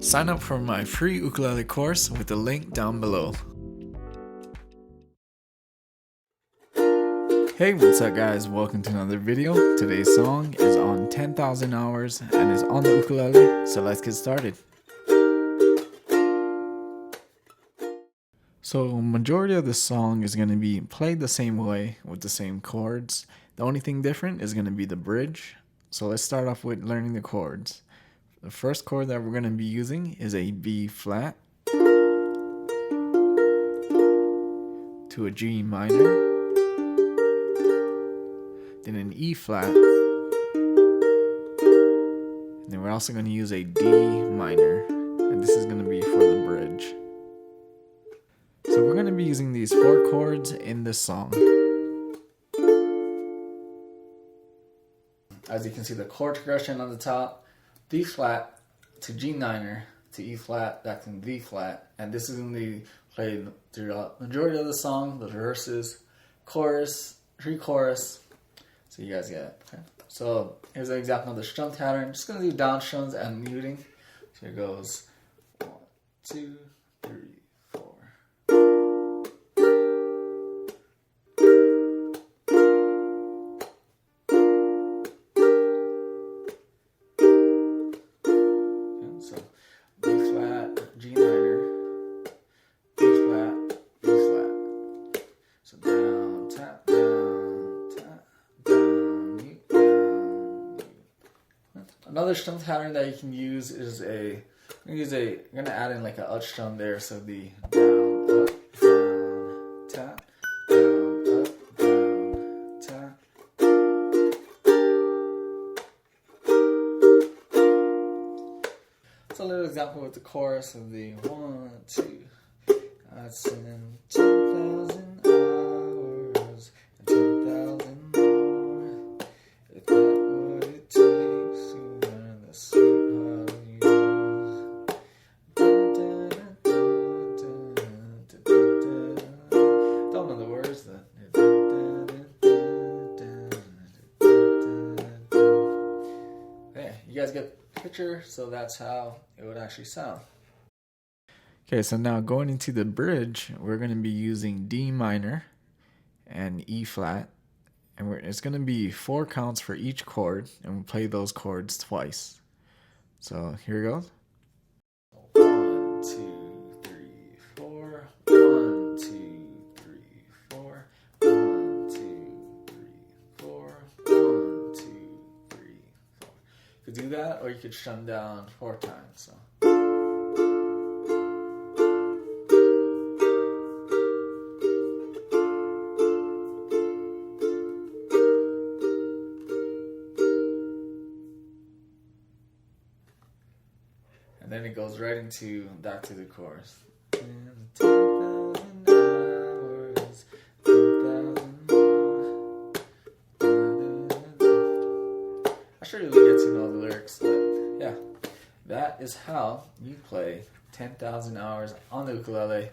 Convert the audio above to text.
Sign up for my free ukulele course with the link down below. Hey, what's up guys? Welcome to another video. Today's song is on 10,000 hours and is on the ukulele, so let's get started. So majority of the song is going to be played the same way with the same chords. The only thing different is going to be the bridge. So let's start off with learning the chords. The first chord that we're going to be using is a B flat to a G minor, then an E flat, and then we're also going to use a D minor, and this is going to be for the bridge. So we're going to be using these 4 chords in this song. As you can see, the chord progression on the top, D flat to G minor to E flat, back to D flat, and this is going to be played throughout the majority of the song, the verses, chorus, pre-chorus, so you guys get it. Okay. So here's an example of the strum pattern. Just going to do down strums and muting. So here goes 1, 2, 3, 4. So B flat, G minor, B flat, B flat. So down, tap, down, tap, down, mute, down, mute. Another strum pattern that you can use is I'm gonna add in like an up strum there, so the down, up, down, tap, down, up, down, tap. A little example with the chorus of the 1, 2. I'd send 10,000 hours and 10,000 more. If that's what it takes to learn the sweet heart of yours. Don't know the words. Yeah, you guys get picture, so that's how it would actually sound. Okay, so now going into the bridge, we're going to be using D minor and E flat, and it's going to be 4 counts for each chord, and we'll play those chords twice. So here it goes. 1, 2, 3, 4. 1, 2, 3, 4. 1, 2, 3, 4. 1, 2, 3, 4. You could do that, or you could strum down 4 times. So. And then it goes right into back to the chorus. 10,000 hours, 10,000 more. I sure really get to know the lyrics, but yeah, that is how you play 10,000 hours on the ukulele